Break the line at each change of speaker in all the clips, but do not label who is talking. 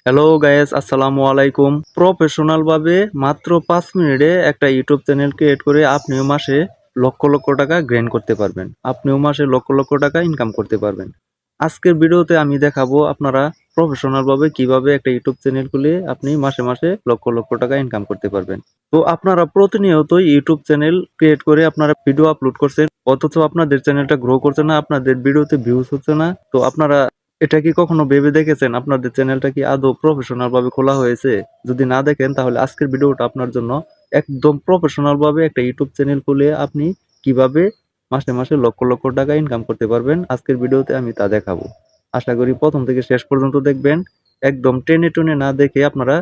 Hello guys, আসসালামু আলাইকুম। Professional ভাবে মাত্র 5 মিনিটে একটা ইউটিউব চ্যানেল ক্রিয়েট করে আপনিও মাসে লক্ষ লক্ষ টাকা গেইন করতে পারবেন। আপনিও মাসে লক্ষ লক্ষ টাকা ইনকাম করতে পারবেন। আজকের ভিডিওতে আমি দেখাবো আপনারা প্রফেশনাল ভাবে কিভাবে একটা ইউটিউব চ্যানেল খুলে আপনি মাসে মাসে লক্ষ লক্ষ টাকা ইনকাম করতে পারবেন। তো আপনারা প্রতিনিয়ত ইউটিউব চ্যানেল ক্রিয়েট করে আপনারা ভিডিও আপলোড করছেন, অথচ আপনাদের চ্যানেলটা গ্রো করছে না, আপনাদের ভিডিওতে ভিউজ হচ্ছে না। তো আপনারা এটা কি কখনো ভেবে দেখেছেন আপনাদের চ্যানেলটা কি আদৌ প্রফেশনাল ভাবে খোলা হয়েছে? যদি না দেখেন তাহলে আজকের ভিডিওটা আপনার জন্য। একদম প্রফেশনাল ভাবে একটা ইউটিউব চ্যানেল খুলে আপনি কিভাবে মাসে মাসে লক্ষ লক্ষ টাকা ইনকাম করতে পারবেন, আজকের ভিডিওতে আমি তা দেখাবো। আশা করি প্রথম থেকে শেষ পর্যন্ত দেখবেন। একদম টেনে টুনে না দেখে আপনারা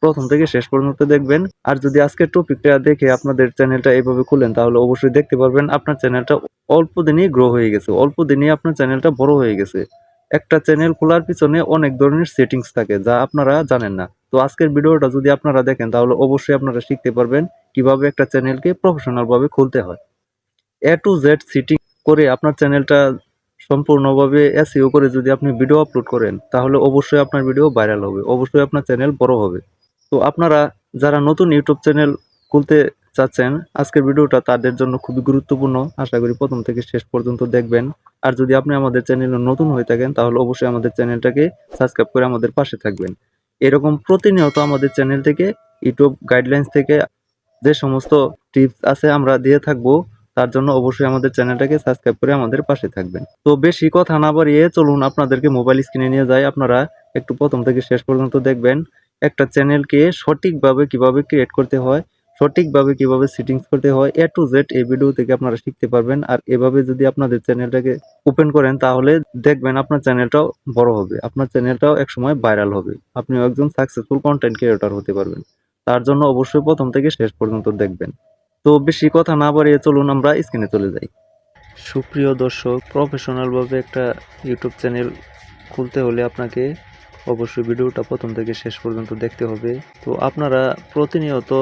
প্রথম থেকে শেষ পর্যন্ত দেখবেন। আর যদি আজকের টপিকটা দেখে আপনাদের চ্যানেলটা এইভাবে খুলেন তাহলে অবশ্যই দেখতে পারবেন আপনার চ্যানেলটা অল্প দিনেই গ্রো হয়ে গেছে, অল্প দিনেই আপনার চ্যানেলটা বড় হয়ে গেছে। একটা চ্যানেল খোলার পিছনে অনেক ধরনের সেটিংস থাকে যা আপনারা জানেন না। তো আজকের ভিডিওটা যদি আপনারা দেখেন তাহলে অবশ্যই আপনারা শিখতে পারবেন কিভাবে একটা চ্যানেলকে প্রফেশনাল ভাবে খুলতে হয়। এ টু জেড সেটিং করে আপনার চ্যানেলটা সম্পূর্ণভাবে এসইও করে যদি আপনি ভিডিও আপলোড করেন তাহলে অবশ্যই আপনার ভিডিও ভাইরাল হবে, অবশ্যই আপনার চ্যানেল বড় হবে। তো আপনারা যারা নতুন ইউটিউব চ্যানেল খুলতে চাচ্ছেন, আজকের ভিডিওটা তাদের জন্য খুবই গুরুত্বপূর্ণ। আশা করি প্রথম থেকে শেষ পর্যন্ত দেখবেন। আর যদি আপনি আমাদের চ্যানেলে নতুন হয়ে থাকেন তাহলে অবশ্যই আমাদের চ্যানেলটাকে সাবস্ক্রাইব করে আমাদের পাশে থাকবেন। এরকম প্রতিনিয়ত আমাদের চ্যানেল থেকে ইউটিউব গাইডলাইন্স থেকে যে সমস্ত টিপস আছে আমরা দিয়ে থাকবো, তার জন্য অবশ্যই আমাদের চ্যানেলটাকে সাবস্ক্রাইব করে আমাদের পাশে থাকবেন। তো বেশি কথা না বাড়িয়ে চলুন আপনাদেরকে মোবাইল স্ক্রিনে নিয়ে যাই। আপনারা একটু প্রথম থেকে শেষ পর্যন্ত দেখবেন একটা চ্যানেলকে সঠিকভাবে কিভাবে ক্রিয়েট করতে হয়, সঠিকভাবে কিভাবে সেটিংস করতে হয়, এ টু জেড এই ভিডিও থেকে আপনারা শিখতে পারবেন। আর এভাবে যদি আপনাদের চ্যানেলটাকে ওপেন করেন তাহলে দেখবেন আপনার চ্যানেলটাও বড় হবে, আপনার চ্যানেলটাও একসময় ভাইরাল হবে, আপনিও একজন সাকসেসফুল কন্টেন্ট ক্রিয়েটর হতে পারবেন। তার জন্য অবশ্যই প্রথম থেকে শেষ পর্যন্ত দেখবেন। তো বেশি কথা না বাড়িয়ে চলুন আমরা স্ক্রিনে চলে যাই। সুপ্রিয় দর্শক, প্রফেশনাল ভাবে একটা ইউটিউব চ্যানেল খুলতে হলে আপনাকে অবশ্যই ভিডিওটা প্রথম থেকে শেষ পর্যন্ত দেখতে হবে। তো আপনারা প্রতিনিয়ত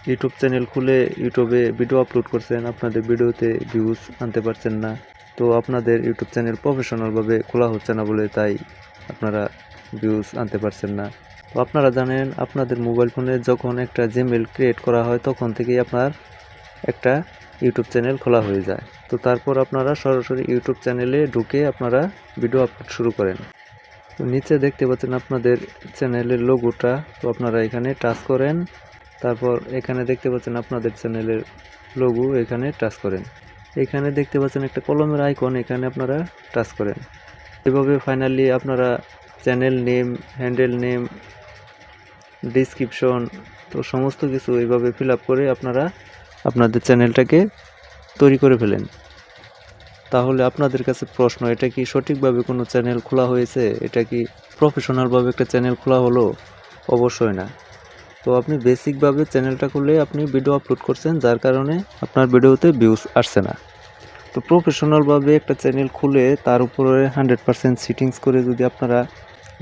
ইউটিউব চ্যানেল খুলে ইউটিউবে ভিডিও আপলোড করছেন, আপনাদের ভিডিওতে ভিউজ আনতে পারছেন না। তো আপনাদের ইউটিউব চ্যানেল প্রফেশনালভাবে খোলা হচ্ছে না বলে তাই আপনারা ভিউজ আনতে পারছেন না। তো আপনারা জানেন আপনাদের মোবাইল ফোনে যখন একটা জিমেইল ক্রিয়েট করা হয় তখন থেকেই আপনার একটা ইউটিউব চ্যানেল খোলা হয়ে যায়। তো তারপর আপনারা সরাসরি ইউটিউব চ্যানেলে ঢুকে আপনারা ভিডিও আপলোড শুরু করেন। তো নিচে দেখতে পাচ্ছেন আপনাদের চ্যানেলের লোগোটা, তো আপনারা এখানে টাচ করেন। তারপর এখানে দেখতে পাচ্ছেন আপনাদের চ্যানেলের লোগো, এখানে টাচ করেন। এখানে দেখতে পাচ্ছেন একটা কলমের আইকন, এখানে আপনারা টাচ করেন। এভাবে ফাইনালি আপনারা channel name, handle name, description, তো সমস্ত কিছু এইভাবে ফিল আপ করে আপনারা আপনাদের চ্যানেলটাকে তৈরি করে ফেলেন। তাহলে আপনাদের কাছে প্রশ্ন, এটা কি সঠিকভাবে কোনো চ্যানেল খোলা হয়েছে? এটা কি প্রফেশনালভাবে একটা চ্যানেল খোলা হলো? অবশ্যই না। তো আপনি বেসিকভাবে চ্যানেলটা খুলে আপনি ভিডিও আপলোড করছেন, যার কারণে আপনার ভিডিওতে ভিউজ আসছে না। তো প্রফেশনালভাবে একটা চ্যানেল খুলে তার উপরে 100% সেটিংস করে যদি আপনারা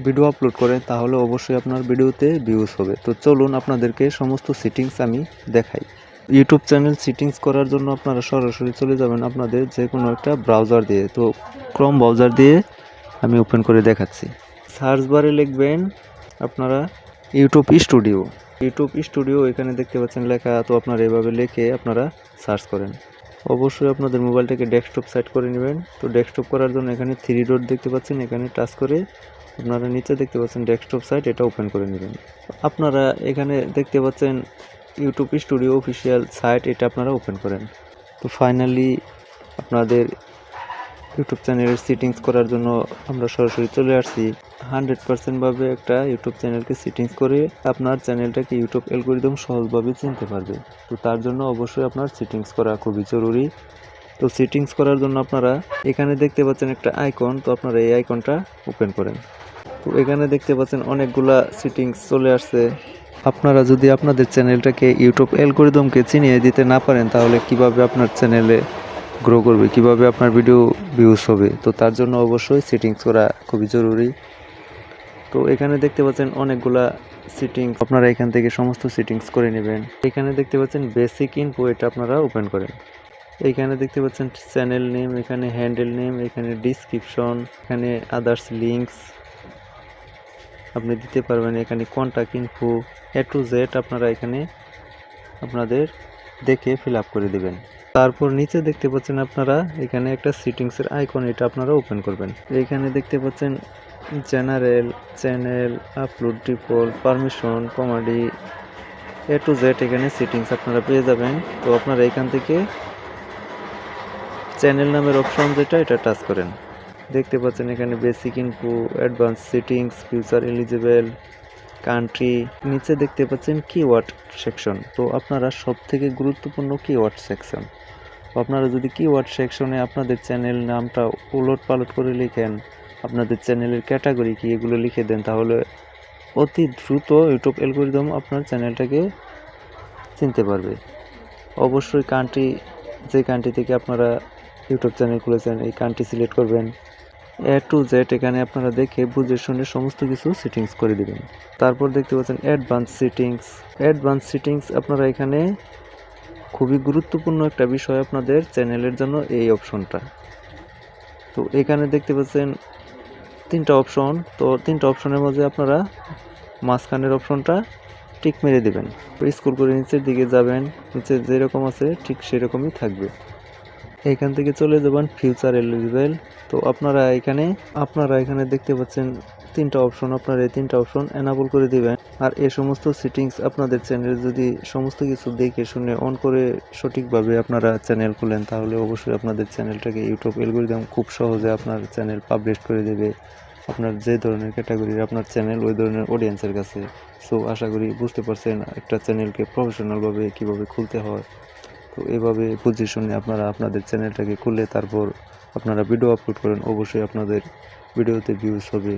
ভিডিও আপলোড করেন তাহলে অবশ্যই আপনার ভিডিওতে ভিউজ হবে। তো চলুন আপনাদেরকে সমস্ত সেটিংস আমি দেখাই। ইউটিউব চ্যানেল সেটিংস করার জন্য আপনারা সরাসরি চলে যাবেন আপনাদের যে কোনো একটা ব্রাউজার দিয়ে। তো ক্রোম ব্রাউজার দিয়ে আমি ওপেন করে দেখাচ্ছি। সার্চ বারে লিখবেন আপনারা ইউটিউব স্টুডিও। ইউটিউব স্টুডিও এখানে দেখতে পাচ্ছেন লেখা, তো আপনারা এভাবে লিখে আপনারা সার্চ করেন। অবশ্যই আপনাদের মোবাইলটাকে ডেস্কটপ সেট করে নেবেন। তো ডেস্কটপ করার জন্য এখানে 3 ডট দেখতে পাচ্ছেন, এখানে টাচ করে আপনারা নিচে দেখতে পাচ্ছেন ডেস্কটপ সাইট, এটা ওপেন করে নেবেন। আপনারা এখানে দেখতে পাচ্ছেন ইউটিউব স্টুডিও অফিসিয়াল সাইট, এটা আপনারা ওপেন করেন। তো ফাইনালি আপনাদের ইউটিউব চ্যানেলের সেটিংস করার জন্য আমরা সরাসরি চলে আসছি। 100% ভাবে একটা ইউটিউব চ্যানেলকে সেটিংস করে আপনার চ্যানেলটাকে ইউটিউব অ্যালগরিদম সহজভাবে চিনতে পারবে। তো তার জন্য অবশ্যই আপনার সেটিংস করা খুবই জরুরি। তো সেটিংস করার জন্য আপনারা এখানে দেখতে পাচ্ছেন একটা আইকন, তো আপনারা এই আইকনটা ওপেন করেন। তো এখানে দেখতে পাচ্ছেন অনেকগুলা সেটিংস চলে আসছে। আপনারা যদি আপনাদের চ্যানেলটাকে ইউটিউব অ্যালগরিদমকে চিনিয়ে দিতে না পারেন তাহলে কিভাবে আপনার চ্যানেলে গ্রো করবে, কিভাবে আপনার ভিডিও ভিউজ হবে? তো তার জন্য অবশ্যই সেটিংস করা খুবই জরুরি। তো এখানে দেখতে পাচ্ছেন অনেকগুলা সেটিংস, আপনারা এখান থেকে সমস্ত সেটিংস করে নেবেন। এখানে দেখতে পাচ্ছেন বেসিক ইনফো, এটা আপনারা ওপেন করেন। এইখানে দেখতে পাচ্ছেন চ্যানেল নেম, এখানে হ্যান্ডেল নেম, এখানে ডিসক্রিপশন, এখানে আদার্স লিঙ্কস, আপনি দিতে পারবেন। এখানে contact info A to Z আপনারা এখানে আপনাদের দেখে ফিল আপ করে দেবেন। তারপর নিচে দেখতে পাচ্ছেন আপনারা এখানে একটা সেটিংসের আইকন, এটা আপনারা ওপেন করবেন। এখানে দেখতে পাচ্ছেন general, channel, upload, default, permission, comedy, A to Z এখানে সেটিংস আপনারা পেয়ে যাবেন। তো আপনারা এখান থেকে চ্যানেল নামের অপশন যেটা, এটা টাচ করেন। দেখতে পাচ্ছেন এখানে basic info, advance settings, future eligible, country, নিচে দেখতে পাচ্ছেন কিওয়ার্ড সেকশন। তো আপনারা সব থেকে গুরুত্বপূর্ণ কিওয়ার্ড সেকশন, আপনারা যদি কিওয়ার্ড সেকশনে আপনাদের চ্যানেল নামটা উলট পালট করে লিখেন, আপনাদের চ্যানেলের ক্যাটাগরি কি এগুলো লিখে দেন, তাহলে অতি দ্রুত ইউটিউব অ্যালগরিদম আপনার চ্যানেলটাকে চিনতে পারবে। অবশ্যই কান্ট্রি, যে কান্ট্রি থেকে আপনারা ইউটিউব চ্যানেল খুলেছেন এই কান্ট্রি সিলেক্ট করবেন। A to Z এখানে আপনারা দেখে বুঝে শুনে সমস্ত কিছু সেটিংস করে দিবেন। তারপর দেখতে পাচ্ছেন অ্যাডভান্স সেটিংস। অ্যাডভান্স সেটিংস আপনারা এখানে খুবই গুরুত্বপূর্ণ একটা বিষয় আপনাদের চ্যানেলের জন্য এই অপশনটা। তো এখানে দেখতে পাচ্ছেন তিনটা অপশন। তো তিনটা অপশনের মধ্যে আপনারা মাঝখানের অপশনটা টিক মেরে দেবেন। স্ক্রল করে নিচের দিকে যাবেন, নিচে যেরকম আছে ঠিক সেরকমই থাকবে। এখান থেকে চলে যাবেন ফিউচার এলিজিবল। তো আপনারা এখানে দেখতে পাচ্ছেন তিনটা অপশন, আপনারা এই তিনটা অপশন এনাবল করে দিবেন। আর এই সমস্ত সেটিংস আপনাদের চ্যানেলে যদি সমস্ত কিছু দেখে শুনে অন করে সঠিকভাবে আপনারা চ্যানেল খুলেন, তাহলে অবশ্যই আপনাদের চ্যানেলটাকে ইউটিউব অ্যালগরিদম খুব সহজে আপনার চ্যানেল পাবলিশ করে দেবে আপনার যে ধরনের ক্যাটাগরির আপনার চ্যানেল, ওই ধরনের অডিয়েন্সের কাছে। সো আশা করি বুঝতে পারছেন একটা চ্যানেলকে প্রফেশনালভাবে কীভাবে খুলতে হয়। তো এভাবে বুঝে শুনে আপনারা আপনাদের চ্যানেলটাকে খুলে তারপর আপনারা ভিডিও আপলোড করেন, অবশ্যই আপনাদের ভিডিওতে ভিউজ হবে।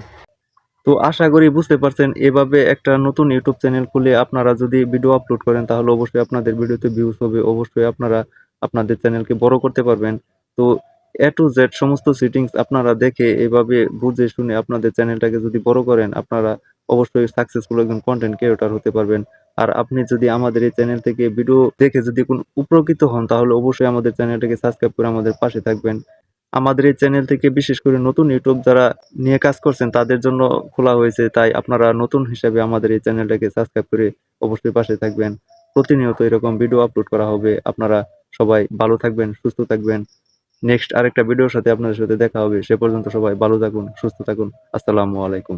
তো আশা করি বুঝতে পারছেন, এভাবে একটা নতুন ইউটিউব চ্যানেল খুলে আপনারা যদি ভিডিও আপলোড করেন তাহলে অবশ্যই আপনাদের ভিডিওতে ভিউজ হবে, অবশ্যই আপনারা আপনাদের চ্যানেলকে বড় করতে পারবেন। তো A to Z সমস্ত সেটিংস আপনারা দেখে এভাবে বুঝে শুনে আপনাদের চ্যানেলটাকে যদি বড় করেন, আপনারা অবশ্যই সাকসেসফুল একজন কন্টেন্ট ক্রিয়েটর হতে পারবেন। আর আপনি যদি আমাদের এই চ্যানেল থেকে ভিডিও দেখে যদি কোনো উপকৃত হন, তাহলে অবশ্যই আমাদের চ্যানেলটাকে সাবস্ক্রাইব করে আমাদের পাশে থাকবেন। আমাদের এই চ্যানেল থেকে বিশেষ করে নতুন ইউটিউব যারা নিয়ে কাজ করছেন তাদের জন্য খোলা হয়েছে, তাই আপনারা নতুন হিসাবে আমাদের এই চ্যানেলটাকে সাবস্ক্রাইব করে অবশ্যই পাশে থাকবেন। প্রতিনিয়ত এরকম ভিডিও আপলোড করা হবে। আপনারা সবাই ভালো থাকবেন, সুস্থ থাকবেন। নেক্সট আরেকটা ভিডিওর সাথে আপনাদের সাথে দেখা হবে। সে পর্যন্ত সবাই ভালো থাকুন, সুস্থ থাকুন। আসসালামু আলাইকুম।